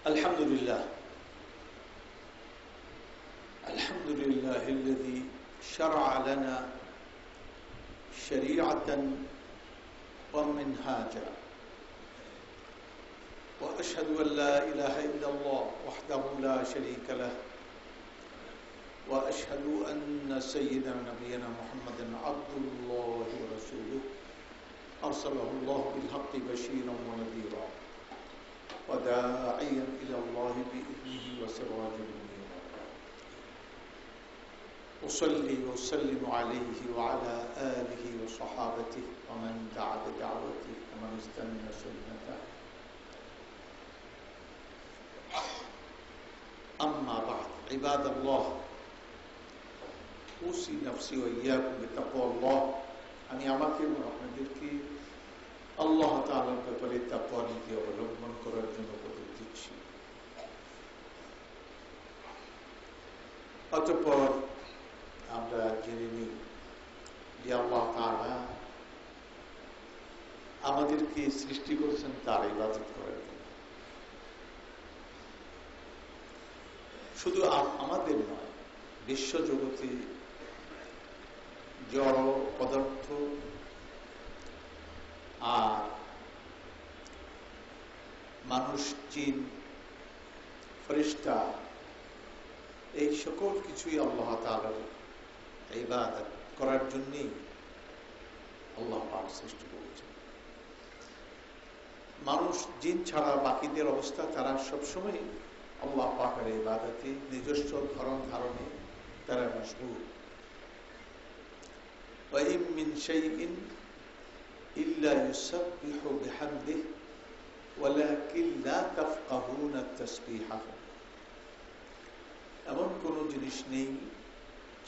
الحمد لله الحمد لله الذي شرع لنا شريعة ومنهاجا وأشهد أن لا إله إلا الله وحده لا شريك له وأشهد أن سيدنا نبينا محمد عبد الله ورسوله أرسله الله بالحق بشيرا ونذيرا وداعيا إلى الله بإذنه وسراجا منيرا أصلي وأسلم عليه وعلى آله وصحابته ومن دعا بدعوته ومن استنى سنته أما بعد عباد الله أوصي نفسي وإياكم بتقوى الله আমি আমাকে এবং আপনাদেরকে আল্লাহ তাআলার ব্যাপারে তাকওয়া নীতি অবলম্বন করার জন্য উপদেশ দিচ্ছি। অতঃপর আমরা জেনে নিই যে আল্লাহ তাআলা আমাদেরকে সৃষ্টি করেছেন তার ইবাদত করার জন্য। শুধু আমাদের নয়, বিশ্বজগতে জড় পদার্থ আর মানুষ, জিন, ফেরেশতা, এই সকল কিছুই আল্লাহ তাআলার ইবাদত করার জন্যই আল্লাহ পাক সৃষ্টি করেছেন। মানুষ, জিন ছাড়া বাকিদের অবস্থা, তারা সবসময় আল্লাহ পাকের ইবাদতে নিজস্ব ধরন ধারণে তারা মশগুল। وَإِن مِّن شَيْءٍ إِلَّا يُسَبِّحُ بِحَمْدِهِ وَلَكِنْ لَا تَفْقَهُونَ تَسْبِيحَهُمْ। এমন কোন জিনিস নেই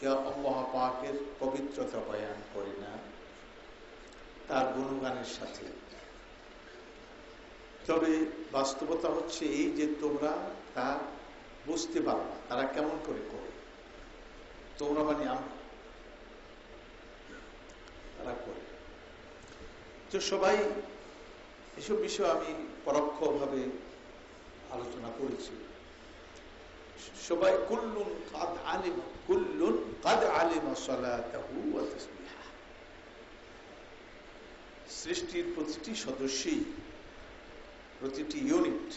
যা আল্লাহ পাকের পবিত্রতা বয়ান করে না তার গুণগানের সাথে। তবে বাস্তবতা হচ্ছে এই যে তোমরা তা বুঝতে পারো না তারা কেমন করে করে। তোমরা মানে আমরা, তারা করে। তো সবাই এসব বিষয় আমি পরোক্ষভাবে আলোচনা করেছি। সবাই কুল্লুন কাদ আলিমা সালাতাহু ওয়া তাসবিহা। সৃষ্টির প্রতিটি সদস্যই, প্রতিটি ইউনিট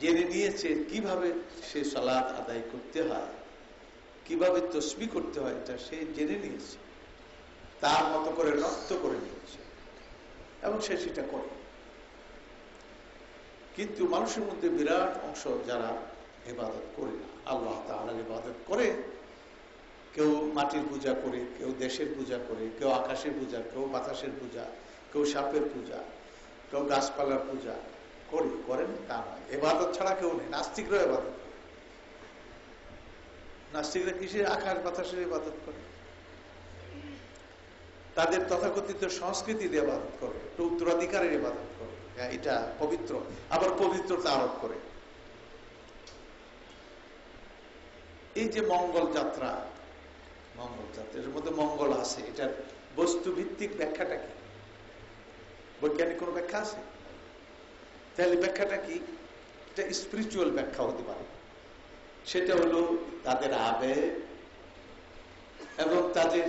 জেনে নিয়েছে কিভাবে সে সালাত আদায় করতে হয়, কিভাবে তসবিহ করতে হয়, এটা সে জেনে নিয়েছে, তার মতো করে রপ্ত করে নিয়েছে এবং সে সেটা করে। কিন্তু মানুষের মধ্যে বিরাট অংশ যারা ইবাদত করে না, আল্লাহ তাআলার ইবাদত করে, কেউ মাটির পূজা করে, কেউ দেশের পূজা করে, কেউ আকাশের পূজা, কেউ বাতাসের পূজা, কেউ সাপের পূজা, কেউ গাছপালার পূজা করেন তা নয়। ইবাদত ছাড়া কেউ নেই। নাস্তিকরা ইবাদত করে। নাস্তিকরা কিসের? আকাশ বাতাসের ইবাদত করে। তাদের তথাকথিত সংস্কৃতির ইবাদত করে, উত্তরাধিকারের ইবাদত করে, এটা পবিত্র, আবার পবিত্রতা আরোপ করে। এই যে মঙ্গল যাত্রা, এর মধ্যে মঙ্গল আছে, এটার বস্তুভিত্তিক ব্যাখ্যাটা কি? বৈজ্ঞানিক কোন ব্যাখ্যা আছে? তাহলে ব্যাখ্যাটা কি? এটা স্পিরিচুয়াল ব্যাখ্যা হতে পারে। সেটা হলো তাদের আবেগ এবং তাদের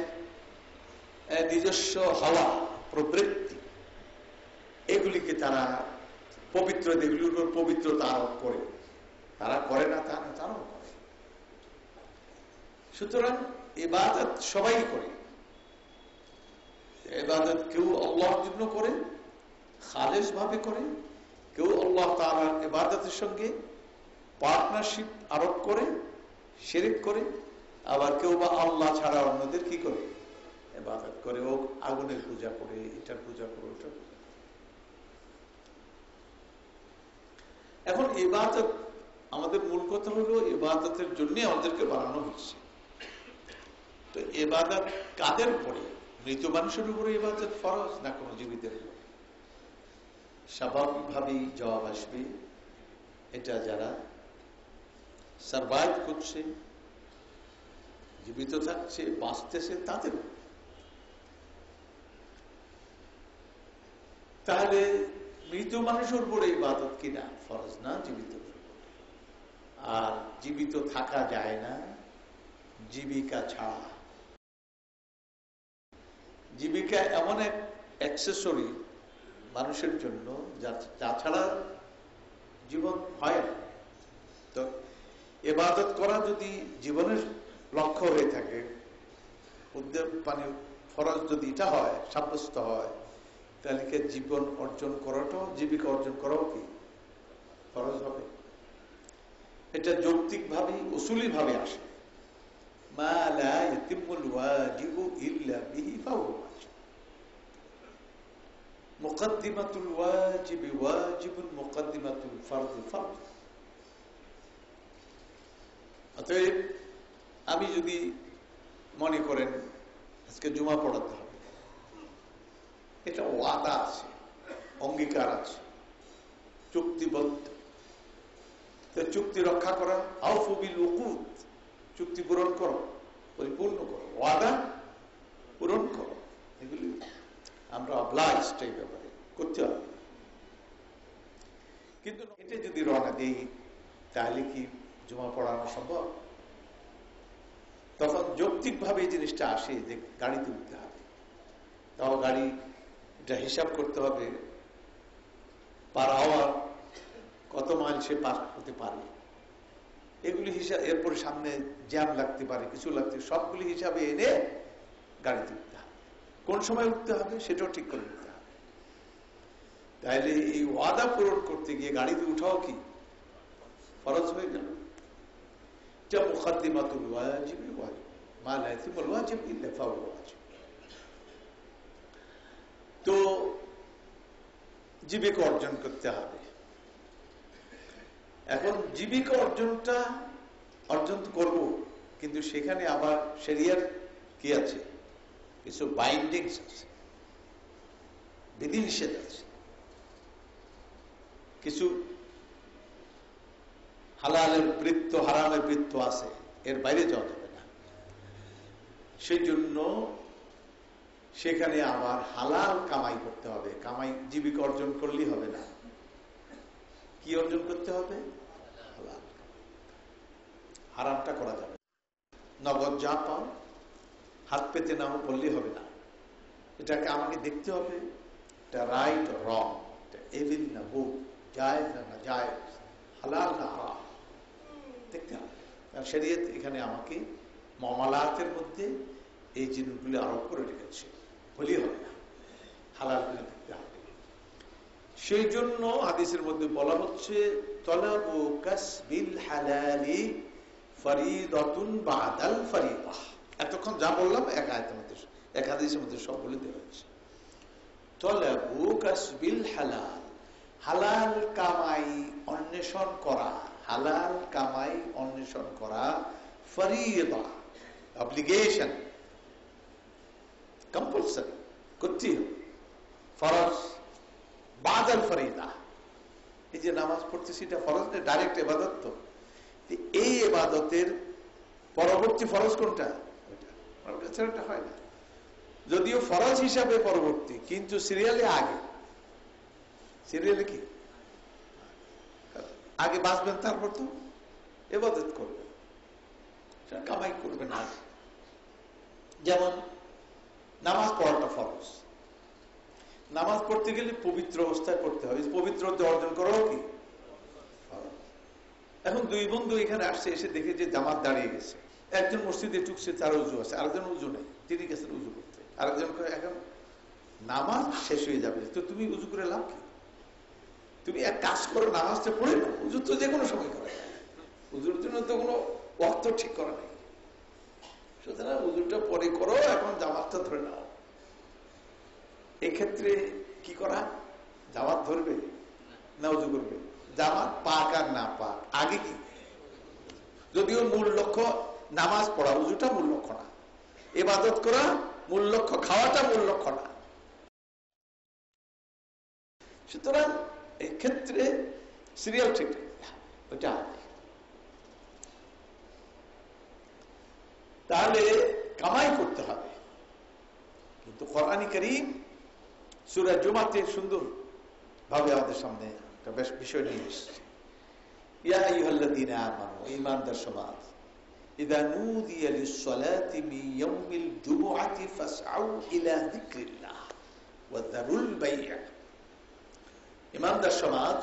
নিজস্ব হওয়া প্রবৃত্তি, এগুলিকে তারা পবিত্র, এগুলির উপর পবিত্রতা আরোপ করে। তারা করে না তা না, তারাও করে। সুতরাং ইবাদত সবাই করে। ইবাদত কেউ আল্লাহর জন্য করে, খালেস ভাবে করে, কেউ আল্লাহ তাআলার ইবাদতের সঙ্গে পার্টনারশিপ আরোপ করে, শিরক করে, আবার কেউ বা আল্লাহ ছাড়া অন্যদের কি করে? ইবাদত করে। ও আগুনের পূজা করে, এটার পূজা করে, ওটার পূজা। এখন ইবাদত, আমাদের মূল কথা হলো ইবাদতের জন্য আমাদেরকে বানানো হচ্ছে। তো ইবাদত কাদের উপরে? মৃত মানুষের উপরে ইবাদত ফরজ না কোন জীবিতের উপরে? স্বাভাবিকভাবেই জবাব আসবে এটা যারা সারভাইভ করছে, জীবিত থাকছে, বাঁচতেছে, তাদের। তাহলে মৃত মানুষের উপরে ইবাদত কিনা ফরজ না, জীবিত। আর জীবিত থাকা যায় না জীবিকা ছাড়া। জীবিকা এমন এক অ্যাক্সেসরি মানুষের জন্য যা ছাড়া জীবন হয় না। তো ইবাদত করা যদি জীবনের লক্ষ্য হয়ে থাকে, ফরজ যদি এটা হয়, সাব্যস্ত হয়, তাহলে কি জীবন অর্জন করাটাও, জীবিকা অর্জন করাও কি ফরজ হবে? এটা যৌক্তিক ভাবে, উসুলি ভাবে আসে। মা লা ইয়াতিমুল ওয়াজিবু ইল্লা বিহি ফাহুয়া ওয়াজিব। মুকদ্দিমাতুল ওয়াজিবি ওয়াজিবুন, মুকদ্দিমাতুল ফরজি ফরজ। অতএব আমি যদি মনে করেন আজকে জুমা পড়াতে হবে, এটা ওয়াদা আছে, অঙ্গীকার আছে, চুক্তিবদ্ধ। চুক্তি রক্ষা করা, আউফু বিল উকুদ, চুক্তি পূরণ করো, পরিপূর্ণ করো, ওয়াদা পূরণ করো, এগুলি আমরা অবলাইজড এই ব্যাপারে করতে হবে। কিন্তু এটা যদি রওনা দেই তাহলে কি জুমা পড়ানো সম্ভব? তখন যৌক্তিক ভাবে এই জিনিসটা আসে যে গাড়ি তুলতে হবে, তাও গাড়ি এটা হিসাব করতে হবে পার আওয়ার কত মাইল সে পার করতে পারে, এগুলি হিসাব। এরপরে সামনে জ্যাম লাগতে পারে, কিছু লাগতে, সবগুলি হিসাবে এনে গাড়ি তুলতে হবে। কোন সময় উঠতে হবে সেটাও ঠিক করে নিতে হবে। তাহলে এই ওয়াদা পূরণ করতে গিয়ে গাড়িতে উঠাও কি ফরজ হয়ে গেল? এটা মুকদ্দিমাতুল ওয়াজিবি ওয়াজিব, মা লা ইয়াতিমুল ওয়াজিব ইল্লা ফাহুয়া ওয়াজিব। তো জীবিকা অর্জন করতে হবে। এখন জীবিকা অর্জন করব, কিন্তু সেখানে আবার শরিয়ার কি আছে, কিছু বাইন্ডিংস আছে, বিধিনিষেধ আছে, কিছু হালালের বৃত্ত, হারামের বৃত্ত আছে, এর বাইরে যাওয়া যাবে না। সেই জন্য সেখানে আবার হালাল কামাই করতে হবে। কামাই জীবিকা অর্জন করলেই হবে না, কি অর্জন করতে হবে? হালাল। হারামটা করা যাবে। নগদ যা পাও হাত পেতে নাও বললেই হবে না, এটাকে আমাকে দেখতে হবে, এটা রাইট রং, এটা এভিল না গুড, জায়েজ না জায়েজ, হালাল না হারাম, দেখতে হবে। শরীয়ত এখানে আমাকে মামলাতের মধ্যে এই জিনিসগুলি আরোপ করে রেখেছে, বললেই হবে না, হালাল করে দেখতে হবে। সেই জন্য হাদিসের মধ্যে বলা হচ্ছে তলাবু কাসবিল হালালি ফরিদাতুন বাদাল ফরিদাহ। এতক্ষণ যা বললাম এক আয়াতের মধ্যে, এক হাদিসের মধ্যে সব বলে দেওয়া হয়েছে। তলাবু কাসবিল হালাল, হালাল কামাই অন্বেষণ করা, হালাল কামাই অন্বেষণ করা, ফরিদা অব্লিগেশন, কম্পালসারি, করতেই হবে, ফরজ, বাদাল ফরিদা। এই যে নামাজ পড়তেছি এটা ফরজ না, ডাইরেক্ট ইবাদত। তো এই ইবাদতের পরবর্তী ফরজ কোনটা? ওটা হয় না, যদিও ফরজ হিসাবে পরবর্তী, কিন্তু সিরিয়ালে আগে। সিরিয়ালে কি আগে বাঁচবেন, তারপর তো ইবাদত করবেন, কামাই করবেন না। যেমন নামাজ পড়াটা ফরজ, নামাজ পড়তে গেলে পবিত্র অবস্থায় পড়তে হবে, পবিত্রতা অর্জন করাও কি। এখন দুই বন্ধু এখানে আসছে, এসে দেখে যে জামাত দাঁড়িয়ে গেছে, একজন মসজিদে ঢুকছে, তার উজু আছে, আরেকজন উজু নেই, তিনি গেছেন উজু করতে, আরেকজন এখন নামাজ শেষ হয়ে যাবে, তো তুমি উজু করে লাভ কি? তুমি এক কাজ করো, নামাজটা পড়ে নাও, উজু তো যে কোনো সময় করে, উজুর জন্য তো কোনো ওয়াক্ত ঠিক করা নেই, সুতরাং উজুটা পরে করো, এখন জামাতটা ধরে নাও। এক্ষেত্রে কি করা? জামাত ধরবে না উজু করবে? জামাত পাক আর না পাক আগে কি, যদিও মূল লক্ষ্য নামাজ পড়া, উজুটা মূল লক্ষ্য না, ইবাদত করা মূল লক্ষ্য, খাওয়াটা মূল লক্ষ্য না। সুতরাং এই ক্ষেত্রে সিরিয়াল ঠিক ওইটা। তাহলে কামাই করতে হবে, কিন্তু কোরআন কারীম সূরা জুমাতে সুন্দর ভাবে আমাদের সামনে একটা বেশ বিষয় নিয়ে এসেছে। ইয়া আইয়ুহাল্লাযীনা আমানু, ঈমানদার সমাজ, ইযা নুদিয়া লিস-সালাতি মিন ইয়াউমিল জুমুআতি ফাসআউ ইলা যিকরিল্লাহ ওয়া যারুল বাই'a। ঈমানদার সমাজ,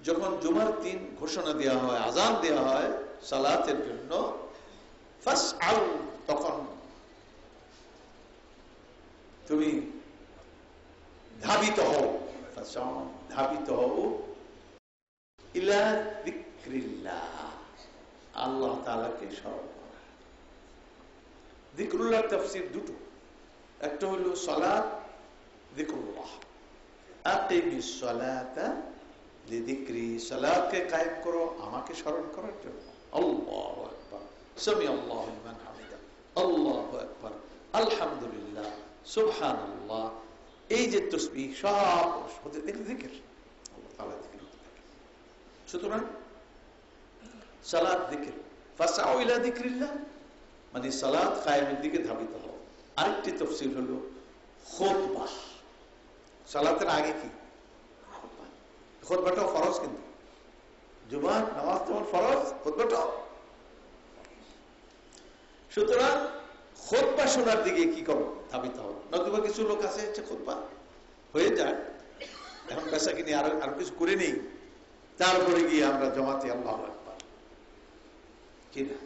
যখন জুমার দিন ঘোষণা দেওয়া হয়, আযান দেওয়া হয় সালাতের জন্য, ফাসআউ, তখন তুমি ধাবিত হও, ফাসআউ, ধাবিত হও, ইলা যিকরিল্লাহ, আল্লাহ তাআলাকে স্মরণ করা। যিকরুল্লাহ তাফসীর দুটো, একটা হলো সালাত, যিকরুল্লাহ। আকিমিস সালাতা লিযিকরি, সালাতকে কায়েম করো আমাকে স্মরণ করার জন্য। আল্লাহু আকবার, সামি আল্লাহু লিমান হামিদা, আল্লাহু আকবার, আলহামদুলিল্লাহ, সুবহানাল্লাহ। এই যে তাসবিহ সব হতে জিকির, আল্লাহ তাআলা জিকির হতে থাকে। সুতরাং সালাত জিকির, ফাসআউ ইলা যিকরিল্লাহ মানে সালাত কায়েমের দিকে ধাবিত হও। আরেকটি তাফসীর হলো খুতবা। সালাতের আগে কি খুতবা? খুতবাটাও ফরজ, কিন্তু জুমার নামাজ যেমন ফরজ, খুতবাটাও। সুতরাং খুতবা শোনার দিকে কি করো? ধাবিত হও। নতুবা কিছু লোক আছে খুতবা হয়ে যায়, এখন পেশা কিনে আরো কিছু করে নেই, তারপরে গিয়ে আমরা জমাতে আল্লাহু আকবার, কি না?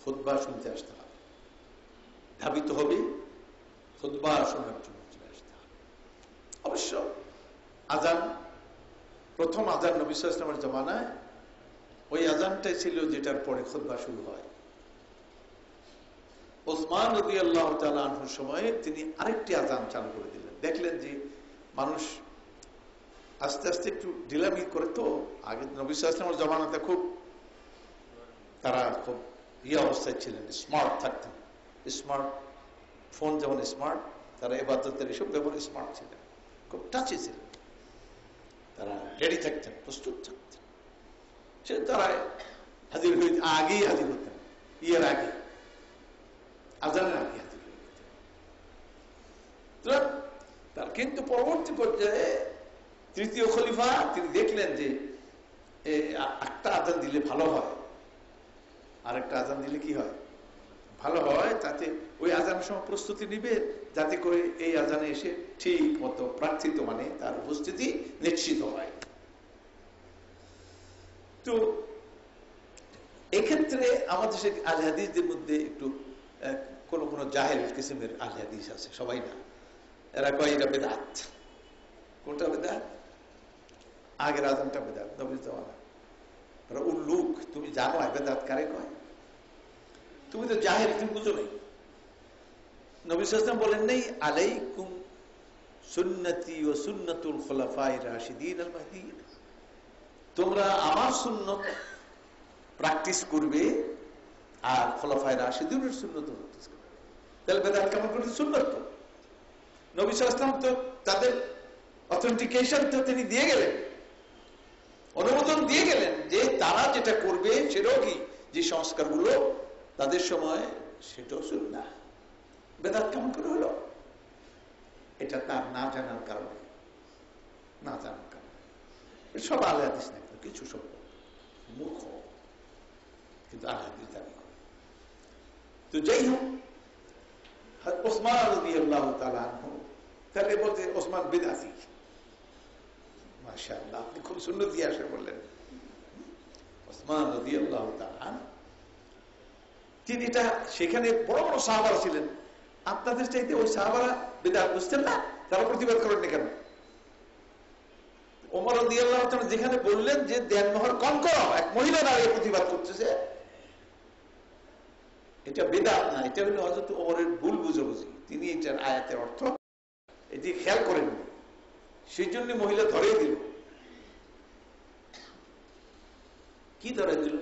খুতবা শুনতে আসতে হবে, ধাবিত হবে খুতবা শোনার জন্য চলে আসতে হবে। অবশ্য আজান, প্রথম আজান নবী সাল্লাল্লাহু আলাইহি ওয়াসাল্লামের জামানায় ওই আজানটাই ছিল যেটার পরে খুতবা শুরু হয়। ওসমান রাদিয়াল্লাহু তাআলা আনহুর সময়ে তিনি আরেকটি আজান চালু করে দিলেন। দেখলেন যে মানুষ আস্তে আস্তে একটু ঢিলামি করে, তো আগে নবী সাল্লাল্লাহু আলাইহি ওয়াসাল্লামের জামানাতে খুব তারা খুব অবস্থায় ছিলেন, স্মার্ট থাকতেন। স্মার্ট ফোন যেমন স্মার্ট, তারা ইবাদতের এসব যেমন স্মার্ট ছিলেন, খুব টাচে ছিলেন, তারা রেডি থাকতেন, প্রস্তুত থাকতেন। সে তারা হাজির হয়ে আগেই হাজির হতেন, ইয়ের আগে, আজানের আগে হাজির হয়ে যেতেন। তার কিন্তু পরবর্তী পর্যায়ে তৃতীয় খলিফা তিনি দেখলেন যে একটা আজান দিলে ভালো হয়, আর একটা আজান দিলে কি হয়? ভালো হয়। তাতে ওই আজানের সময় প্রস্তুতি নিবে, যাতে করে এই আজানে এসে ঠিক মতো প্রার্থিত মানে তার উপস্থিতি নিশ্চিত হয়। তো এক্ষেত্রে আমাদের সে আহলে হাদিসদের মধ্যে একটু কোন কোন জাহেল কিসিমের আহলে হাদিস আছে, সবাই না, এরা কয় এটা বেদাত। কোনটা বেদাত? আগের আজানটা বেদাত, নবীর জামানা। ওরা উল্লুক, তুমি জানো বেদাত কারে কয়? তুমি তো জাহেল, তুমি বুঝো নেই। নবী সাল্লাল্লাহু আলাইহি ওয়াসাল্লাম বলেন নেই, আলাইকুম সুন্নতি ওয়া সুন্নাতুল খুলাফায়ে রাশিদিন আল মাহদিয়িন, তোমরা আমার সুন্নত প্র্যাকটিস করবে আর খুলাফায়ে রাশিদিনের সুন্নত প্র্যাকটিস করবে। তাহলে বেদাত কেমন করে? সুন্নত তো নবী সাল্লাল্লাহু আলাইহি ওয়াসাল্লাম তো তাদের অথেন্টিকেশন তো তিনি দিয়ে গেলেন, অনুমোদন দিয়ে গেলেন যে তারা যেটা করবে সেটাও কি, যে সংস্কারগুলো তাদের সময়, সেটাও সুন্নাহ। বেদাত কেমন করে হলো? এটা তার না জানার কারণে, না জানার কারণে। সব আহলে হাদিস না, কিছু সব মূর্খ, কিন্তু আহলে হাদিস দাবি করে। তো যাই হোক, ওসমান রাদিয়াল্লাহু তাআলা আনহু, তাহলে বলতে ওসমান বিদআতি। মাশাআল্লাহ, আপনি খুব সুন্নতি আসে বললেন। ওসমান রাদিয়াল্লাহু তাআলা তিনি সেখানে বড় বড় সাহাবারা ছিলেন, আপনাদের চাইতে ওই সাহাবারা বিদআত বুঝতেন না, তারা প্রতিবাদ করেননি কেন? ওমর রাদিয়াল্লাহু তাআলা যেখানে বললেন যে দেনমোহর কম করো, এক মহিলা দাঁড়িয়ে প্রতিবাদ করতেছে, এটা বিদআত না, এটা হলো হযরত ওমরের ভুল বুঝাবুঝি। তিনি এটার আয়াতের অর্থ এটি খেয়াল করেননি, সেই জন্য মহিলা ধরেই দিল। কি ধরে দিল?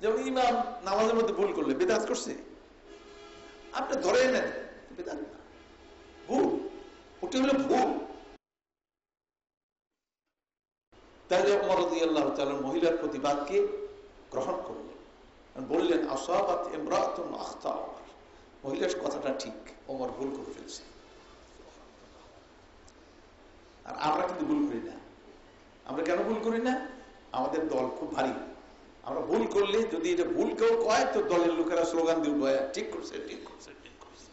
যেমন ইমাম নামাজের মধ্যে ভুল করলে বিদআত করছে, আপনি ধরে নেন, বিদআত না, ভুল, ওটা হলো ভুল। তাহলে ওমর রাদিয়াল্লাহু তাআলা মহিলার প্রতিবাদকে গ্রহণ করলেন, বললেন আসাবাত ইমরাতুন আখতা, মহিলার কথাটা ঠিক, ওমর ভুল করে ফেলছে। আর আমরা কিন্তু ভুল করি না। আমরা কেন ভুল করি না? আমাদের দল খুব ভারী। আমরা ভুল করলে যদি এটা ভুল কেউ কয় তো দলের লোকেরা স্লোগান দিব, ঠিক করছে, ঠিক করছে, ঠিক করছে,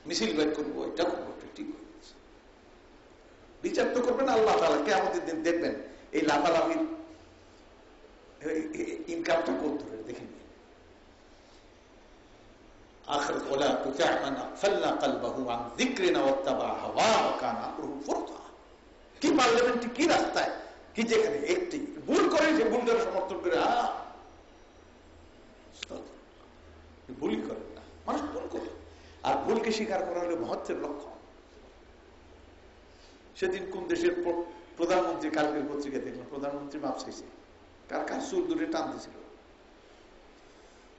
মিছিল বের করবো, এটা করবো, ঠিক করছে। বিচার তো করবেন আল্লাহ তাআলা। কিয়ামতের দিন দেখবেন এই লাফালাফির ইনকামটা কোন ধরে দেখেন। আখিরাত ওয়ালা তুতি' মান আগফালনা কলবাহু আন যিকরিনা ওয়াত্তাবা হাওয়াহু ওয়া কানা আমরুহু ফুরতা। কি পার্লামেন্টে, কি রাস্তায়, কি যেখানে একটি ভুল করে যে ভুলটার সমর্থন করে ভুলই করেন না, মানুষ ভুল করে। আর ভুলকে স্বীকার করা হলে মহত্বের লক্ষণ। সেদিন কোন দেশের প্রধানমন্ত্রী, কালকের পত্রিকা দেখলাম, প্রধানমন্ত্রী মাপ চাইছে, কার কার চুল দূরে টান দিয়েছিল।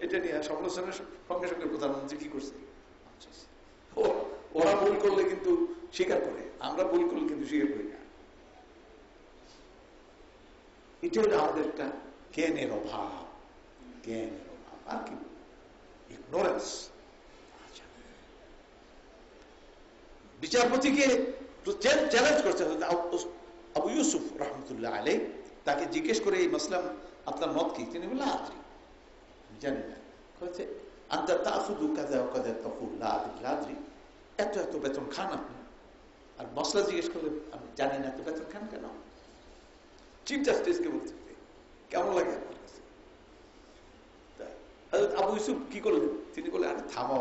এটা নিয়ে সমালোচনার সঙ্গে সঙ্গে প্রধানমন্ত্রী কি করছে, ওরা ভুল করলে কিন্তু স্বীকার করে, আমরা ভুল করলে কিন্তু স্বীকার করি না। এটা হলো আমাদের একটা জ্ঞানের অভাব, জ্ঞানের অভাব, আর কি ইগনোরেন্স। বিচারপতিকে চ্যালেঞ্জ করছে আবু ইউসুফ রহমতুল্লাহ আলাইহি, তাকে জিজ্ঞেস করে এই মাসলা আপনার মত কি? তিনি বললেন আদ্রি, জানি না। আনতা তাখুযু কাযা ওয়া কাযা তাকুল লা আদ্রি, এত এত বেতন খান আপনি, আর মসলা জিজ্ঞেস করলে আমি জানি না, এত বেতন খান কেন? চিফ জাস্টিসকে বলতে কেমন লাগে আপনার কাছে? আবু ইউসুফ কি করলেন? তিনি বললেন আরে থামো,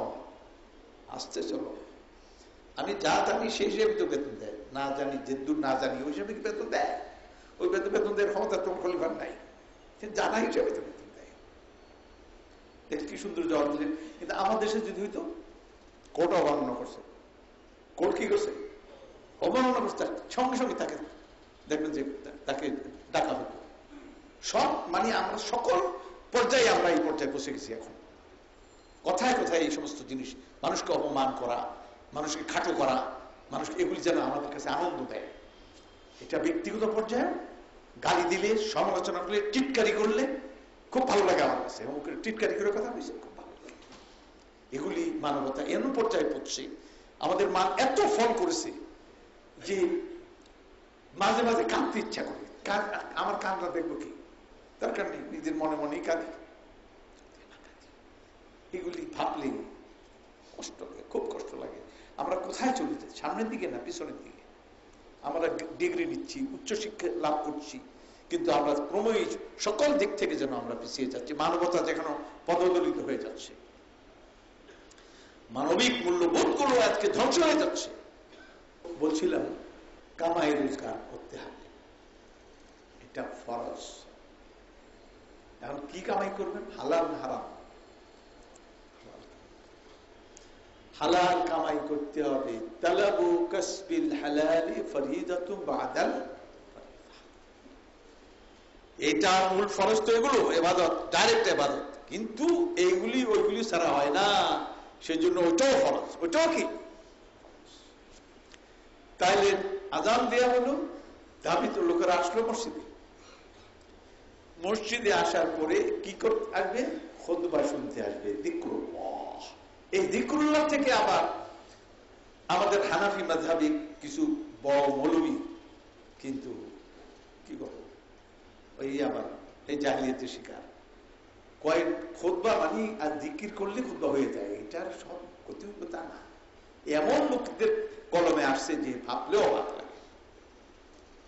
আসতে চলো, আমি যা জানি সেই হিসেবে তো বেতন দেয়, না জানি যেদূর না জানি ওই হিসেবে কি বেতন দেয়? ওই বেতন দেওয়ার ক্ষমতা তোমার খলিফার নাই, জানা হিসেবে তো বেতন দেয়। দেখি কি সুন্দর জবাব দিলেন। কিন্তু আমার দেশে যদি হইতো, কোর্ট অবমাননা করছে, কোর্ট কি করছে, অবমাননা করছে, সঙ্গে সঙ্গে তাকে দেখবেন যে তাকে ডাকা হতো। সব মানে আমরা সকল পর্যায়ে আমরা এই পর্যায়ে পৌঁছে গেছি এখন। কথায় কথায় এই সমস্ত জিনিস, মানুষকে অপমান করা, মানুষকে খাটো করা, মানুষকে, এগুলি যেন আমাদের কাছে আনন্দ দেয়। এটা ব্যক্তিগত পর্যায়ে গালি দিলে, সমালোচনা করলে, টিটকারি করলে খুব ভালো লাগে আমার কাছে। এবং টিটকারি করে কথা বলছে খুব ভালো লাগে। এগুলি মানবতা এমন পর্যায়ে পড়ছে, আমাদের মান এত ফল করেছে যে মাঝে মাঝে কাঁদতে ইচ্ছা করে। আমার কান্না দেখবো কি, দরকার নেই, নিজের মনে মনেই কাঁদি। এগুলি ভাবলে কষ্ট লাগে, খুব কষ্ট লাগে। আমরা কোথায় চলে যাচ্ছি? সামনের দিকে না পিছনের দিকে? আমরা ডিগ্রি নিচ্ছি, উচ্চশিক্ষা লাভ করছি, কিন্তু আমরা ক্রমই সকল দিক থেকে যেন আমরা পিছিয়ে যাচ্ছি। মানবতা যেখানে পদদলিত হয়ে যাচ্ছে, মানবিক মূল্যবোধ গুলো আজকে ধ্বংস হয়ে যাচ্ছে। বলছিলাম কামাই রোজগার করতে হবে, এটা ফরজ। এখন কি কামাই করবেন? হালাল না হারাম? হালাল কামাই করতে হবে। তালাবু কাসবিল হালালি ফরিদাতুন বাদাল, এটা মূল ফরজ। তো এগুলো ইবাদত, ডাইরেক্ট ইবাদত, কিন্তু এইগুলি ওইগুলি ছাড়া হয় না, সেজন্য ওইটাও ফরজ। ওইটাও কি? তাইলে আজান দেয়া হলো, ধাবিত লোকেরা আসলো মসজিদে। মসজিদে আসার পরে কি করতে আসবে? খুতবা শুনতে আসবে, যিকরুল্লাহ। এই যিকরুল্লাহ থেকে আবার আমাদের হানাফি মাযহাবী কিছু বড় মৌলবী কিন্তু কি করে, ওই আবার এই জাহিলিয়াতের শিকার। কয়েক খুতবা মানে আর জিকির করলে খুতবা হয়ে যায়, এটার সব ক্ষতি হইবে তা না। এমন লোকদের কলমে আসছে যে ভাবলেও হাত লাগে।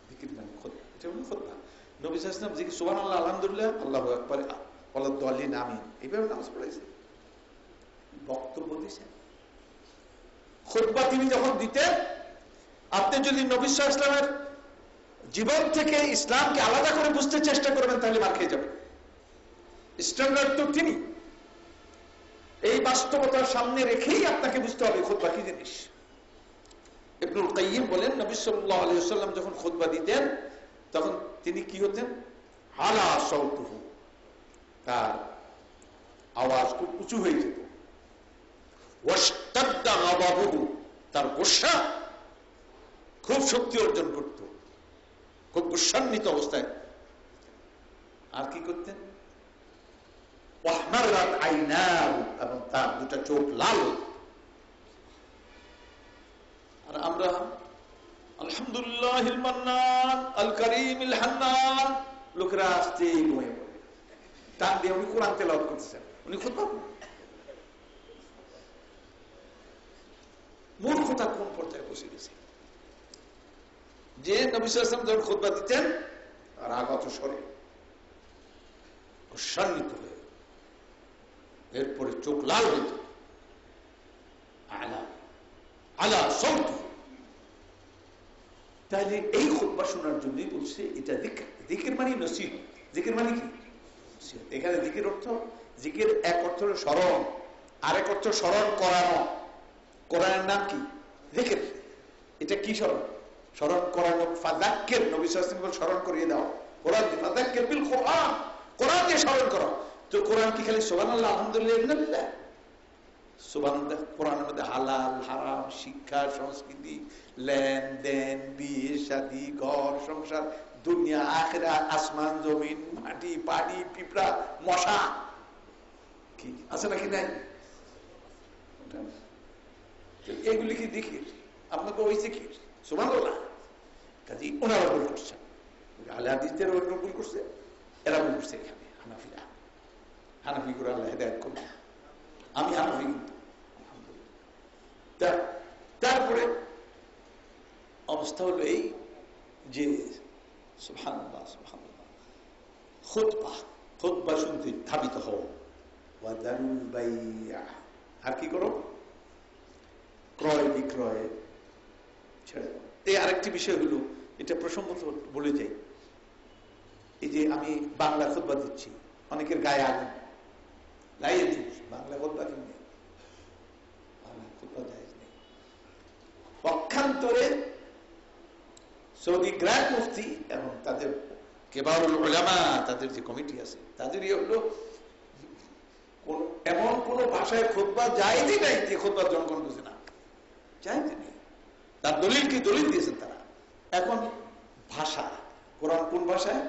জিকির মানে খুতবা, এটা হলো খুতবা। নবী সাল্লাল্লাহু আলাইহি ওয়াসাল্লাম জিকির সুবহানাল্লাহ, আলহামদুলিল্লাহ, আল্লাহু আকবার, ওয়ালাদ দাল্লিন, আমিন, এইভাবে নামাজ পড়াইছে, বক্তব্য দিয়েছেন। খুতবা তিনি যখন দিতেন, আপনি যদি নবী সাল্লাল্লাহু আলাইহি ওয়াসাল্লামের জীবন থেকে ইসলামকে আলাদা করে বুঝতে চেষ্টা করবেন, তাহলে মার খেয়ে যাবেন। স্ট্যান্ডার্ড তো তিনি। এই বাস্তবতার সামনে রেখেই আপনাকে বুঝতে হবে খুতবা কি জিনিস। ইবনুল কাইয়িম বলেন, নবী সাল্লাল্লাহু আলাইহি ওয়াসাল্লাম যখন খুতবা দিতেন, তখন তিনি কি হতেন? আলা সাউতুহু, তার আওয়াজ খুব উঁচু হয়ে যেত। ওয়াশতাদ্দা গাদাবুহু, তার গোসা খুব শক্তি অর্জন করত, খুব গোসান্বিত অবস্থায়। আর কি করতেন? ওয়াহমারাত আইনাহু, এবং তার দুটা চোখ লাল। আর আমরা আলহামদুলিল্লাহিল মান্নান আল কারীমিল হান্নান, লোকেরা আসতে ঘুমিয়ে পড়ে। টান দিয়ে উনি কোরআন তেলাওয়াত করতেছেন, উনি খুতবা। মূর্খতা কোন পর্যায়ে বসে গেছে যে নবী সাল্লাল্লাহু আলাইহি ওয়াসাল্লাম যখন খুতবা দিতেন রাগত স্বরে, উৎসান্বিত হয়ে, এরপরে চোখ লাল হইত, আলা আলা সৌত। তাহলে এই খুতবা শোনার জন্যই বলছে এটা জিকির। জিকির মানে নসিহত। জিকির মানে কি? এখানে জিকির অর্থ, জিকির এক অর্থ হলো স্মরণ, আরেক অর্থ স্মরণ করানো। কোরআনের নাম কি? জিকির। এটা কি স্মরণ? স্মরণ করানো। ফাযাক্কির, নবী সাল্লাল্লাহু আলাইহি ওয়াসাল্লাম স্মরণ করিয়ে দাও কোরআন দিয়ে। ফাযাক্কির বিল কোরআন, কোরআন দিয়ে স্মরণ করো। তো কোরআন কি খালি সুবহানাল্লাহ আলহামদুলিল্লাহ ইন্নালিল্লাহ? সুবহানাল্লাহ কোরআনের মধ্যে হালাল হারাম, শিক্ষা, সংস্কৃতি, লেনদেন, বিয়ে শাদী, ঘর সংসার, দুনিয়া আখিরাত, আসমান জমিন, মাটি পানি, পিঁপড়া, মশা, কি আছে নাকি নাই? এগুলি কি জিকির? আপনাকে ওই জিকির সুবহানাল্লাহ। কাজী ওনারা ভুল করছেন, আহলে হাদিসদের ওরা ভুল করছে, এরা ভুল করছে। এখানে হানাফিরা, হানাফি করে আল্লাহ হেদায়েত করুন। আমি হানাফি কিন্তু। তারপরে অবস্থা হলো এই যে সুবহানাল্লাহ সুবহানাল্লাহ, খুতবা, খুতবা শুনতে ধাবিত হও। ওয়াদারুল বাই'a, আর কি করো? ক্রয় বিক্রয় ছেড়ে দাও। এই আরেকটি বিষয় হলো, এটা প্রসঙ্গত বলে যাই, এই যে আমি বাংলা খুতবা দিচ্ছি, অনেকের গায়ে আগুন লাগিয়ে দিচ্ছি, বাংলা খুতবা কিনে বাংলা খুতবা জায়েজ নেই। পক্ষান্তরে সৌদি গ্র্যান্ড মুফতি এবং তাদের কিবারুল উলামা, তাদের যে কমিটি আছে, তাদের হলো এমন কোন ভাষায় খুতবা জায়েজই নাই যে খুতবার জনগণ বুঝে না, জায়েজ নেই। তার দলিল কি? দলিল দিয়েছেন তারা। এখন ভাষা, কোরআন কোন ভাষায়?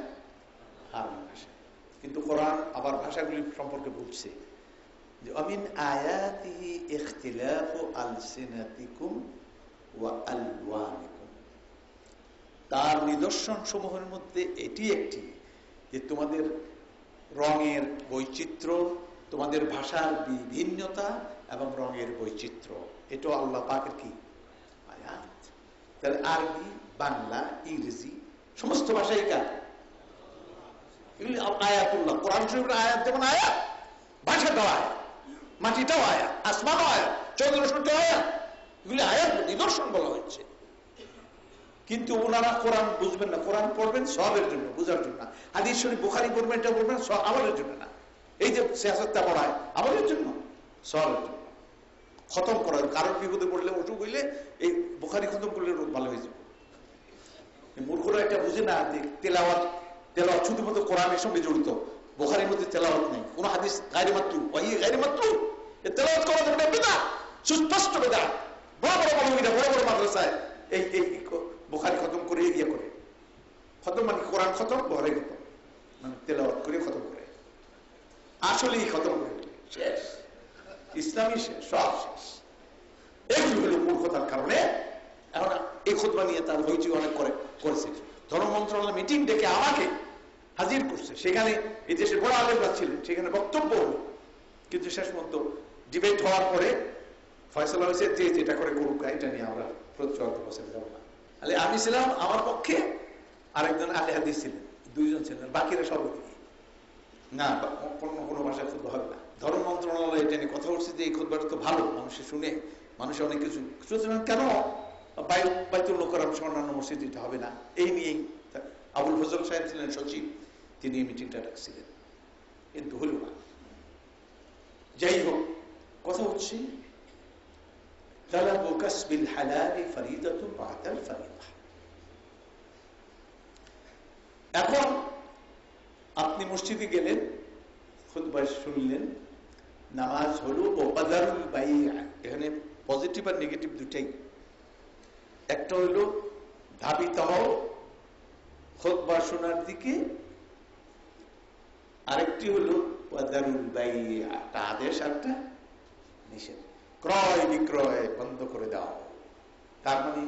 আরবি ভাষায়। কিন্তু কোরআন আবার ভাষাগুলি সম্পর্কে বলছে যে আমিন আয়াতিহি ইখতিলাফু আলসিনাতিকুম ওয়া আলওয়ানিকুম, তার নিদর্শন সমূহের মধ্যে এটি একটি যে তোমাদের রঙের বৈচিত্র্য, তোমাদের ভাষার বিভিন্নতা এবং রঙের বৈচিত্র্য, এটা আল্লাহ পাকের কি আয়াত। তাহলে আরবি, বাংলা, ইংরেজি সমস্ত ভাষাই কার? এগুলি আয়াতুল্লাহ। কোরআন শরীফের আয়াত যেমন আয়াত, ভাষাটাও আয়াত, মাটিটাও আয়াত, আসমানও আয়াত, চন্দ্র সূর্য আয়াত, এগুলি আয়াত নিদর্শন বলা হচ্ছে। কিন্তু ওনারা কোরআন বুঝবেন না, কোরআন পড়বেন সওয়াবের জন্য, বুঝার জন্য। হাদিস শরীফ বুখারী পড়বেন, এটা পড়বেন আমলের জন্য না। এই যে সিয়াসতটা পড়ায় আমলের জন্য, সওয়াবের জন্য। খতম করার, কারোর বিপদে পড়লে, অসুখ হইলে এই বুখারী খতম করলে রোগ ভালো হয়ে যাবে। মূর্খরা এটা বুঝে না যে তেলাওয়াত, তেলাওয়াত শুধুমাত্র কোরআনের সঙ্গে জড়িত, বুখারীর মধ্যে তেলাওয়াত নেই, কোন হাদিস গায়রে মাতরু, ওয়াহি গায়রে মাতরু, এই তেলাওয়াত করা যাবে না, বিদআত, সুস্পষ্ট বিদআত। বড় বড় মাওলানা, বড় বড় মাদ্রাসায় এই বুখারী খতম করে ইয়ে করে, খতম মানে কোরআন খতম, বুখারী খতম, মানে তেলাওয়াত করে খতম করে, আসলেই খতম করে শেষ, ইসলামী শেষ, সব শেষ। এগুলো হলো মূর্খতার কারণে। এখন এই খুতবা নিয়ে তার হইচই অনেক করেছে। ধর্ম মন্ত্রণালয় মিটিং ডেকে আমাকে হাজির করছে, সেখানে এই দেশে বড় আলেমরা ছিলেন, সেখানে বক্তব্য হলো। কিন্তু শেষ পর্যন্ত ডিবেট হওয়ার পরে ফয়সালা হয়েছে যে যেটা করে করুক, এটা নিয়ে আমরা প্রচলিত বছরে যাবো না। তাহলে আমি ছিলাম আমার পক্ষে, আরেকজন আলে হাদিস ছিলেন, দুইজন ছিলেন, বাকিরা সর্বদিকে না, কোনো ভাষায় খুতবা হবে না। ধর্ম মন্ত্রণালয় এটা নিয়ে কথা উঠছে যে এই খুতবাটা তো ভালো, মানুষে শুনে, মানুষের অনেক কিছু সুতরাং কেন বাইতুল মোকাররম অন্যান্য মসজিদ এটা হবে না, এই নিয়েই আবুল ফজল সাহেব ছিলেন সচিব, তিনি এই মিটিংটা ডাকছিলেন, কিন্তু হইল না। যাই হোক, কথা হচ্ছে তালাবু কাসবিল হালালি ফরিদাতুন বা'দাল ফরিদা। এখন আপনি মসজিদে গেলেন, খুতবা শুনলেন, নামাজ হলো ওয়াদারুল বাই'a। এখানে পজিটিভ আর নেগেটিভ দুটাই। একটা হলো ধাবিত হও খুতবা শোনার দিকে, আরেকটি হলো ওয়াদারুল বাই'a, একটা আদেশ একটা নিষেধ। ক্রয় বিক্রয় বন্ধ করে দাও। তার মানে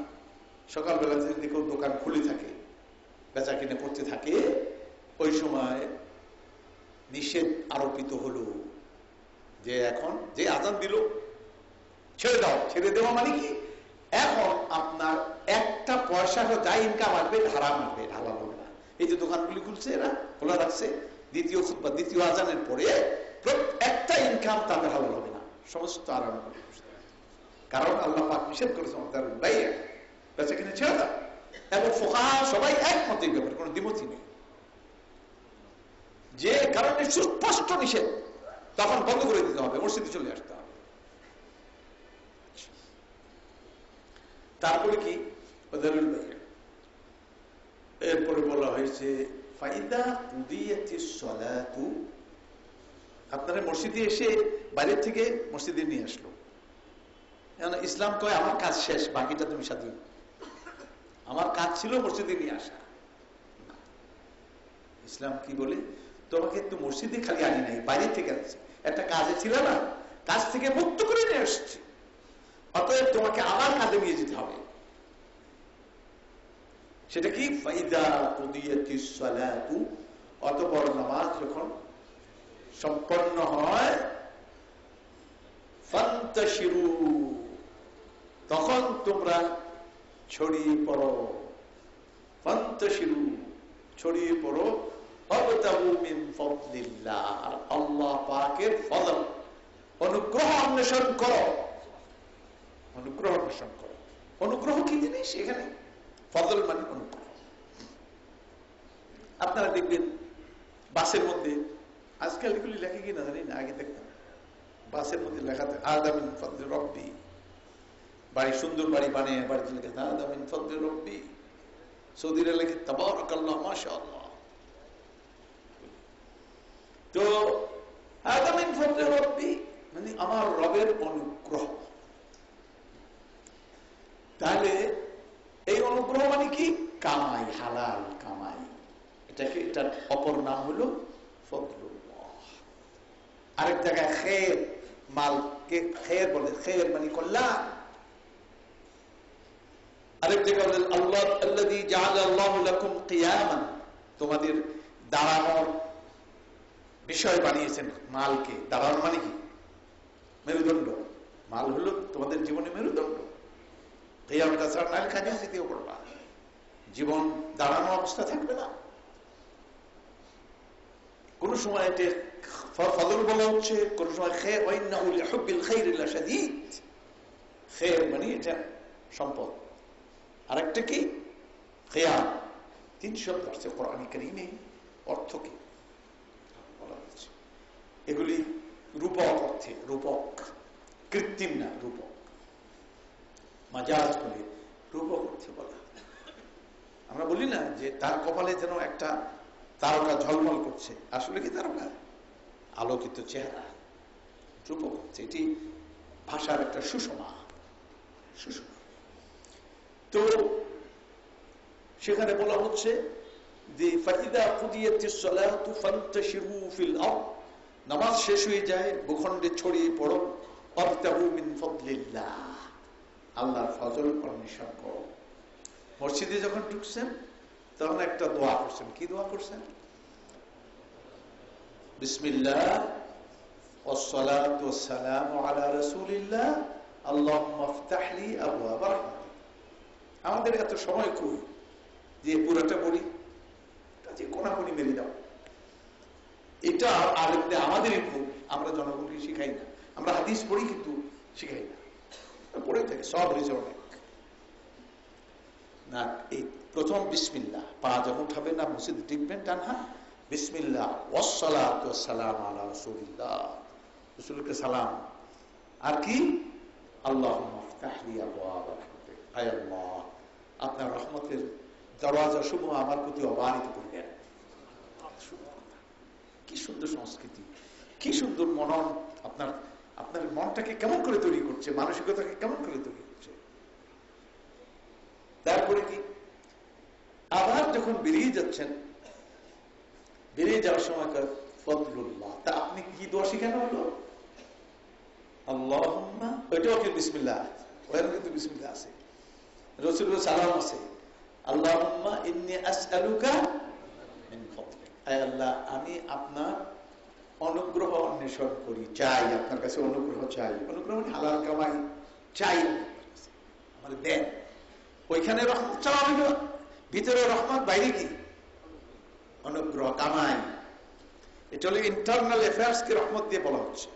সকালবেলা যদি কেউ দোকান খুলে থাকে, বেচা কিনে করতে থাকে, ওই সময় নিষেধ আরোপিত হলো যে এখন যে আজান দিল ছেড়ে দাও। ছেড়ে দেওয়া মানে কি, এখন আপনার একটা পয়সা যা ইনকাম আসবে হারাম আসবে, হালাল হবে না। এই যে দোকানগুলি খুলছে, এরা খোলা রাখছে, দ্বিতীয় খুতবা দ্বিতীয় আজানের পরে একটা ইনকাম তাদের হালাল হবে না, সমস্ত আরাম হবে। কারণ আল্লাহ পাক নিষেধ করেছে আমাদের বাইরে বেচা কিনে ছেড়ে দাও। এবং ফুকাহা সবাই একমত এই ব্যাপারে, কোনো দ্বিমতই নেই। যে কারণে সুস্পষ্ট নিষেধ, তখন বন্ধ করে দিতে হবে, মসজিদে চলে আসতে হবে। তারপরে কি, এরপরে বলা হয়েছে ফাইদা কুদিয়াতিস সালাতু, আপনারা মসজিদে এসে বাইরের থেকে মসজিদে নিয়ে আসলো। ইসলাম কয় আমার কাজ শেষ, বাকিটা তুমি স্বাধীন। আমার কাজ ছিল মসজিদে নিয়ে আসা। ইসলাম কি বলে, তোমাকে তো মসজিদে খালি আনি নাই, বাইরে থেকে আসছে, একটা কাজে ছিল না, কাজ থেকে মুক্ত করে নিয়ে আসছে, অতএব তোমাকে আমার কাজে নিয়ে যেতে হবে। সেটা কি, ফাইদা কুদিয়াতিস সালাতু, অতঃপর নামাজ যখন সম্পন্ন হয়, ফান্তাশিরু, তখন তোমরা ছড়িয়ে পড়ো। ফান্তাশিরু, ছড়িয়ে পড়ো। ওয়াবতাগু মিন ফাদলিল্লাহ, আর আল্লাহ পাকের ফজল, অনুগ্রহ অন্বেষণ করো। অনুগ্রহ অন্বেষণ করো। অনুগ্রহ কি জিনিস এখানে? ফজল মানে অনুগ্রহ। আপনারা দেখবেন বাসের মধ্যে, আজকাল এগুলি লেখে কিনা জানি না, আগে দেখতাম বাসের মধ্যে লেখাতে হাদা মিন ফাদলি রব্বি, বাড়ি সুন্দর বাড়ি বানিয়ে বাড়িতে লেখে হাদা মিন ফাদলি রব্বি। সৌদিরা লেখে তাবারাকাল্লাহ মাশাআল্লাহ। তো হাদা মিন ফাদলি রব্বি মানে আমার রবের অনুগ্রহ। তাহলে এই অনুগ্রহ মানে কি, কামাই, হালাল কামাই। এটাকে, এটার অপর নাম হলো ফদলুল্লাহ। আরেক জায়গায় খের, মালকে খের বলে, খের মানে কল্যাণ। আরেক জায়গায় বলেন আল্লাহ আল্লাযী জাআলা আল্লাহু লাকুম কিয়ামান, তোমাদের দাঁড়ানোর বিষয় বানিয়েছেন মালকে। দাঁড়ানো মানে কি, মেরুদণ্ড। মাল হলো তোমাদের জীবনে মেরুদণ্ড। কিয়ামটা ছাড়া নাল খাজা যেতেও করবা, জীবন দাঁড়ানো অবস্থা থাকবে না। কোন সময় এটা ফজল বলা হচ্ছে, কোন সময় খায়র, ওয়া ইন্নাহু লিহুব্বিল খায়রি লাশাদীদ। খায়র মানে এটা সম্পদ। আরেকটা কি, কিয়াম। তিন শব্দ আছে কোরআন কারীমে, অর্থ কি বলা হচ্ছে। এগুলি রূপক অর্থে, রূপক, কৃত্রিম না, রূপক। মাজাজ বলে, রূপক অর্থে বলা। আমরা বলি না যে তার কপালে যেন একটা তারকা ঝলমল করছে, আসলে কি তারকা? আলোকিত চেহারা, রূপক হচ্ছে। এটি ভাষার একটা সুষমা। সুষমা। তো সেখানে বলা হচ্ছে যে ফাইদা কুদিয়াতিস সালাতু ফান্তাশিরু ফিল আরদ, নামাজ শেষ হয়ে যায়, ভূখণ্ডে ছড়িয়ে পড়ো। ওয়াবতাগু মিন ফাদলিল্লাহ, আল্লাহর ফজল অন্বেষণ করো। মসজিদে যখন ঢুকছেন তখন একটা দোয়া করছেন। কি দোয়া করছেন? বিসমিল্লাহ ওয়াসসালাতু ওয়াসসালামু আলা রাসূলিল্লাহ আল্লাহুম্মা ইফতাহ লি আবওয়াব রাহমাতিক। আমাদের এত সময় কই যে পুরোটা বলি, কাজে কোনাকুনি মেরে দাও। এটা আলেমদের আমাদেরই ভুল, আমরা জনগণকে শিখাই না। আমরা হাদিস পড়ি কিন্তু শিখাই না, পড়ে থাকে, সব হয়েছে অনেক না। এই প্রথম বিসমিল্লাহ, পা যখন উঠাবেন না মসজিদে টিকবেন ডান হাত, বিসমিল্লাহ ওয়াসসালাতু ওয়াসসালামু আলা রাসূলিল্লাহ, রাসূলকে সালাম। আর কি, আল্লাহুম্মা ইফতাহ লি আবওয়াব রাহমাতিক, আয় আল্লাহ আপনার রহমতের দরওয়াজা সমূহ আমার প্রতি অবারিত করবেন। কি সুন্দর সংস্কৃতি, কি সুন্দর মনন। আপনার আপনার মনটাকে কেমন করে তৈরি করছে, মানসিকতাকে কেমন করে তৈরি করছে। তারপরে কি, আবার যখন বেরিয়ে যাচ্ছেন, বেরিয়ে যাওয়ার সময় ফদলুল্লাহ, তা আপনি কি দোয়া শিখানো হলো? আল্লাহুম্মা, ওইটাও কি বিসমিল্লাহ? ওখানে কিন্তু বিসমিল্লাহ আছে। রাসূলের সালাম আছে, আল্লাহুম্মা ইন্নী আসআলুকা মিন ফাদলিক, আয় আল্লাহ আমি আপনার অনুগ্রহ অন্বেষণ করি, চাই আপনার কাছে অনুগ্রহ চাই। অনুগ্রহ মানে হালাল কামাই চাই, আমাদের দেন। ওইখানে রহমত চাওয়া হইল, ভিতরে রহমত, বাইরে কি অনুগ্রহ কামাই। এটা হলো ইন্টারনাল অ্যাফেয়ার্স কে রহমত দিয়ে বলা হচ্ছে।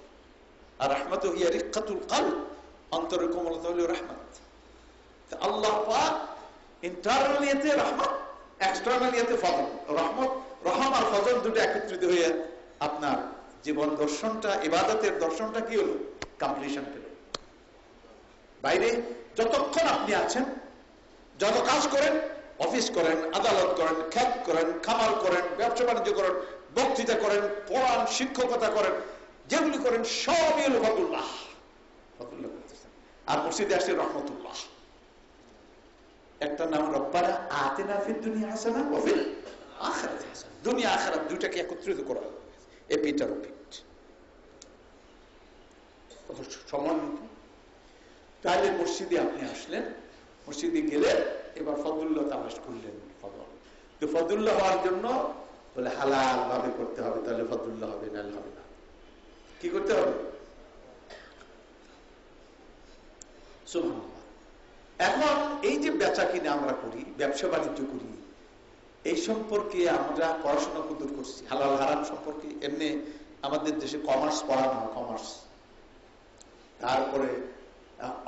আর রহমত হিয়া রিক্কাতুল কলব, অন্তরের কোমলতা হলো রহমত। আল্লাহ পাক ইন্টারনাল ইয়েতে রহমত, এক্সটার্নাল ইয়েতে ফজল। রহমত, রহম আর ফজল দুটো একত্রিত হয়ে আপনার জীবন দর্শনটা, ইবাদতের দর্শনটা কি হলো, কমপ্লিশন পেল। বাইরে যতক্ষণ আপনি আছেন, যত কাজ করেন, অফিস করেন, আদালত করেন, খেত করেন, খামার করেন, ব্যবসা বাণিজ্য করেন, বক্তৃতা করেন, পড়ান, শিক্ষকতা করেন, যেগুলি করেন সবই হলো ফদুল্লাহ। ফদুল্লাহ করতেছেন। আর মসজিদে আসলে রহমতুল্লাহ। একটা নাম রব্বানা আতিনা ফিদ দুনিয়া হাসানা ওয়া ফিল আখিরাতি হাসানা। দুনিয়া আখিরাত দুইটাকে একত্রিত করা হলো, এপিট আর ওপিট। সমান। তাহলে মসজিদে আপনি আসলেন, মসজিদে গেলেন, এবার ফদুল্লাহ তালাশ করলেন। ফদল তো ফদুল্লাহ হওয়ার জন্য বলে হালাল ভাবে করতে হবে, তাহলে ফদুল্লাহ হবে, নাহলে হবে না। কি করতে হবে? সুবহানাল্লাহ। এখন এই যে বেচা কিনে আমরা করি, ব্যবসা বাণিজ্য করি, এই সম্পর্কে আমরা পড়াশোনা কদ্দুর করছি? হালাল হারাম সম্পর্কে এমনি আমাদের দেশে কমার্স পড়ানো হয়, কমার্স, তারপরে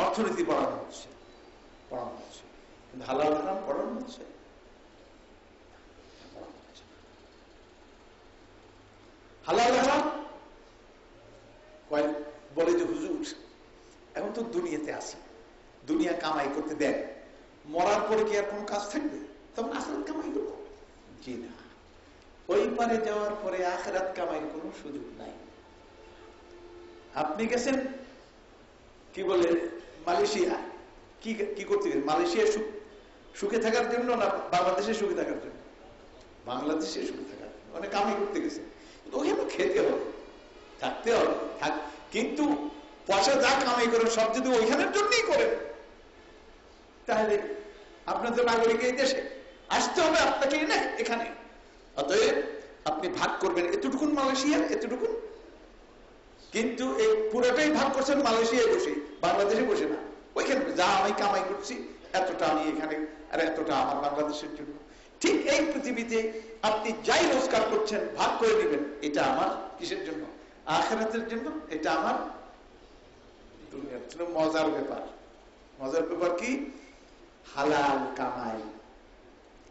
অর্থনীতি পড়ানো হচ্ছে, কিন্তু হালাল হারাম পড়ানো হচ্ছে? হালাল হারাম বলে যে হুজুর এখন তো দুনিয়াতে আসি, দুনিয়া কামাই করতে দেন, মরার পরে কি আর কোন কাজ থাকবে? তখন আখিরাত কামাই করবো? জি না, ওই পারে যাওয়ার পরে আখিরাত কামাইয়ের কোন সুযোগ নাই। আপনি গেছেন কি বলে মালয়েশিয়া, কি করতে গেছেন? মালয়েশিয়া সুখে থাকার জন্য না বাংলাদেশে সুখে থাকার জন্য? বাংলাদেশে সুখে থাকার জন্য। অনেক কামাই করতে গেছে, ওখানে খেতে হবে, থাকতে হবে, কিন্তু পয়সা যা কামাই করেন সব যদি ওইখানের জন্যই করেন, তাহলে আপনার তো নাগরিক এই দেশে আসতে হবে আপনাকে না এখানে। অতএব আপনি ভাগ করবেন, এতটুকুন মালয়েশিয়ার, এতটুকুন, কিন্তু এই পুরোটাই ভাগ করছেন মালয়েশিয়ায় বসে, বাংলাদেশে বসে না। ওইখানে যা আমি কামাই করছি এতটা আমি এখানে, আর এতটা আমার বাংলাদেশের জন্য। ঠিক এই পৃথিবীতে আপনি যাই রোজগার করছেন ভাগ করে নেবেন, এটা আমার কিসের জন্য? আখিরাতের জন্য। এটা আমার দুনিয়ার জন্য। মজার ব্যাপার, মজার ব্যাপার কি? হালাল কামাই।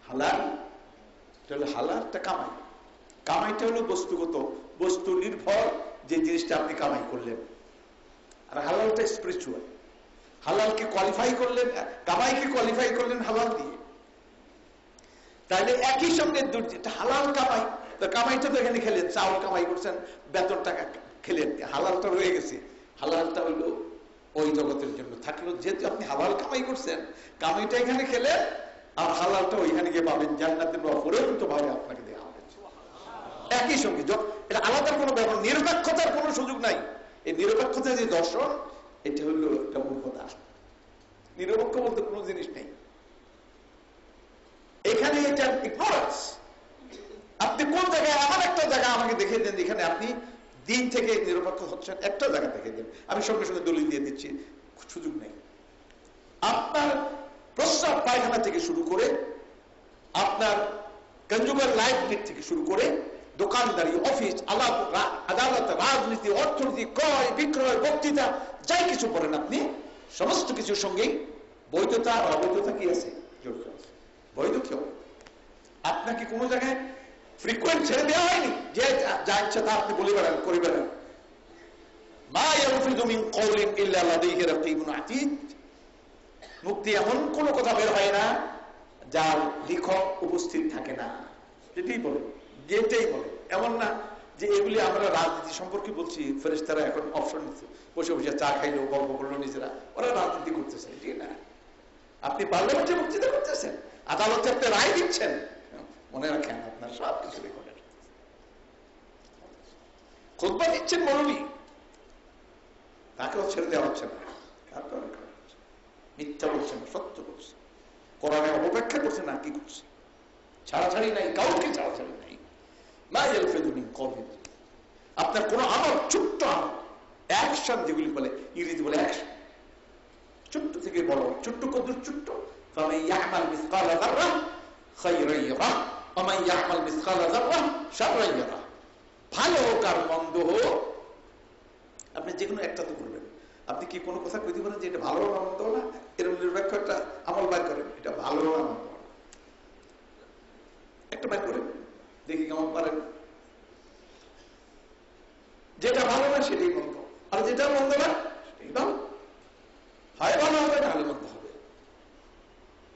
হালাল হলো হালালটা কামাই। কামাইটা হলো বস্তুগত, বস্তু নির্ভর যে জিনিসটা আপনি কামাই করলেন। আর হালালটা স্পিরিচুয়াল। হালালকে কোয়ালিফাই করলেন, কামাইকে কোয়ালিফাই করলেন হালাল দিয়ে। তাহলে একই সঙ্গে হালাল কামাই, তো কামাইটা তো এখানে খেলেন, চাউল কামাই করছেন, বেতন টাকা খেলেন, হালালটা রয়ে গেছে। হালালটা হইলো ওই জগতের জন্য থাকলো, যেহেতু আপনি হালাল কামাই করছেন, কামাইটা এখানে খেলেন, আর হালালটা ওইখানে গিয়ে পাবেন জান্নাতের অপরিমিত ভাবে আপনাকে দেওয়া হবে একই সঙ্গে। এটা আলাদা কোনো ব্যাপার, নিরপেক্ষতার কোনো সুযোগ নাই। এই নিরপেক্ষতা যে দর্শন, এটা হলো একটা মূর্খতা। নিরপেক্ষ বলতে কোনো জিনিস নেই এখানে, এটা ইগনোরেন্স। আপনি কোন জায়গায়, আমার একটা জায়গা আমাকে দেখে দেন এখানে আপনি দিন থেকে নিরপেক্ষ হচ্ছেন, একটা জায়গা দেখে দেন, আমি সঙ্গে সঙ্গে দলিল দিয়ে দিচ্ছি, সুযোগ নেই। আপনার প্রস্রাব পায়খানা থেকে শুরু করে, আপনার কনজুমার লাইফ থেকে শুরু করে, দোকানদারি, অফিস, আদালত, রাজনীতি, অর্থনীতি, ক্রয় বিক্রয়, বক্তৃতা, যাই কিছু করেন আপনি, সমস্ত কিছুর সঙ্গেই বৈধতা আর অবৈধতা কি আছে, জড়িত আছে। বৈধ কি হবে? আপনাকে কোনো জায়গায় ফ্রিকুয়েন্ট ছেড়ে দেওয়া হয়নি যে যা ইচ্ছা তা আপনি বলে বেড়ান, করে বেড়ান। মা ইয়ালফিযু মিন কওলিন ইল্লা লাদাইহি রাকীবুন আতীদ। মুক্তি এমন কোন কথা বের হয় না যার লিখক উপস্থিত থাকে না। যেটাই বলে, যেটাই বলে, এমন না যে এগুলি আমরা রাজনীতি সম্পর্কে বলছি, ফেরেশতারা এখন অপশন নিচ্ছে, বসে বসে চা খাইলো, গল্প করলো নিজেরা, ওরা রাজনীতি করতেছে, ঠিক না? আপনি পার্লামেন্টে বক্তৃতা করতেছেন, আদালতে আপনি রায় দিচ্ছেন, মনে রাখেন আপনার সব কিছু রেকর্ড। খুতবা দিচ্ছেন মৌলবী, তাকেও ছেড়ে দেওয়া হচ্ছে না, মিথ্যা বলছেন, সত্য বলছেন। কোরআনে অপব্যাখ্যা করছে না কি করছে? ছাড়াছাড়ি নাই, কাউকে ছাড়াছাড়ি নাই। মা ইয়ালফিযু মিন কওলিন, আপনার কোন আমল, ছোট্ট আমল, অ্যাকশন যেগুলি বলে, ইংরেজি বলে অ্যাকশন, ছোট্ট থেকে বড়, ছোট্ট কদর ছোট্ট, ফামান ইয়ামাল মিসকালা যাররা খায়রান ইয়ারা ওয়া মান ইয়ামাল মিসকালা যাররা শাররান ইয়ারা। ভালো হোক আর মন্দ হোক, আপনি যে কোনো একটা তো করবেন। আপনি কি কোনো কথা কইতে পারেন যে এটা ভালো না মন্দ না? এরকম নিরপেক্ষ একটা আমল বাইর করেন, এটা ভালো না মন্দ না, একটা বাইর করেন, দেখি কেমন পারেন। যেটা ভালো না সেটাই মন্দ, আর যেটা মন্দ না সেটাই ভালো। হয় ভালো হবে না হলে মন্দ হবে,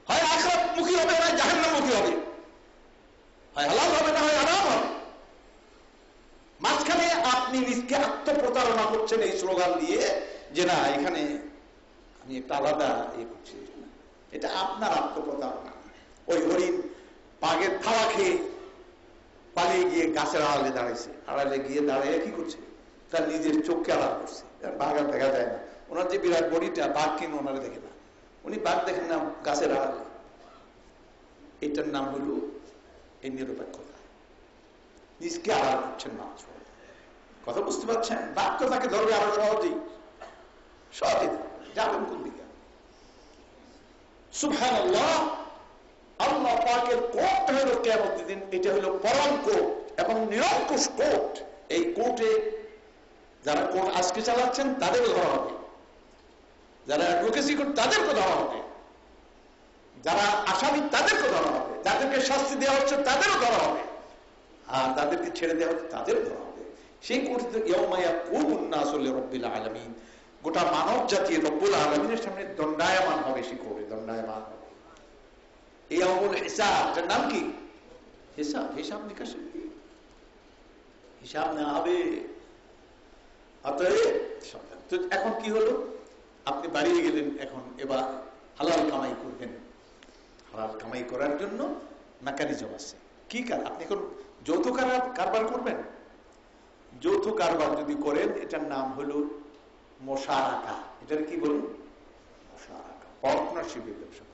হয় আখিরাত মুখী হবে না জাহান্নাম মুখী হবে, হয় হালাল হবে না হয় হারাম হবে। মাঝখানে আপনি নিজকে আত্মপ্রতারণা করছেন এই স্লোগান দিয়ে যে না এখানে আমি একটা আলাদা ইয়ে করছি, এটা আপনার আত্মপ্রতারণা। ওই হরিণ বাঘের থাওয়া খেয়ে পালিয়ে গিয়ে গাছের আড়ালে দাঁড়াইছে, আড়ালে গিয়ে দাঁড়িয়ে কি করছে? তার নিজের চোখকে আড়াল করছে। বাঘ আর দেখা যায় না, ওনার যে বিরাট বডিটা, বাঘ কিন্তু ওনারা দেখে না, উনি বাঘ দেখেন না গাছের আড়ালে। এটার নাম হলো এই নিরপেক্ষতা, নিজকে আড়াল করছেন মাত্র। কথা বুঝতে পারছেন? বাঘ তো তাকে ধরবে আরো সহজেই, সহজেই যাবেন কোন দিকে? সুবহানাল্লাহ, আল্লাহ পাকের কোর্টটা হলো কিয়ামতের দিন, এটা হলো পরম কোর্ট এবং নিরঙ্কুশ কোর্ট। এই কোর্টে যারা কোর্ট আজকে চালাচ্ছেন তাদেরও ধরা হবে, যারা অ্যাডভোকেসি করতে তাদেরকে ধরা হবে, যারা আসামি তাদেরকে ধরা হবে, যাদেরকে শাস্তি দেওয়া হচ্ছে তাদেরও ধরা হবে, আর তাদেরকে ছেড়ে দেওয়া হচ্ছে তাদেরও ধরা হবে। সেই কোর্টে ইয়াউমা ইয়াকুমুন নাসু লিরাব্বিল আলামিন, গোটা মানব জাতি রব্বুল আলামিনের সামনে দণ্ডায়মান হবে। সেই কোর্টে দণ্ডায়মান হবে। ইয়াউমুল হিসাব, এর নাম কি? হিসাব, হিসাব নিকাশ, হিসাব না হবে। অতএব এখন কি হলো? আপনি বাড়িয়ে গেলেন, এখন এবার হালাল কামাই করবেন। হালাল কামাই করার জন্য মেকানিজম আছে। কি কার? আপনি এখন যৌথ কারবার করবেন। যৌথ কারবার যদি করেন, এটার নাম হলো মোশারাকা। এটার কি বলুন? মোশারাকা, পার্টনারশিপের ব্যবসা।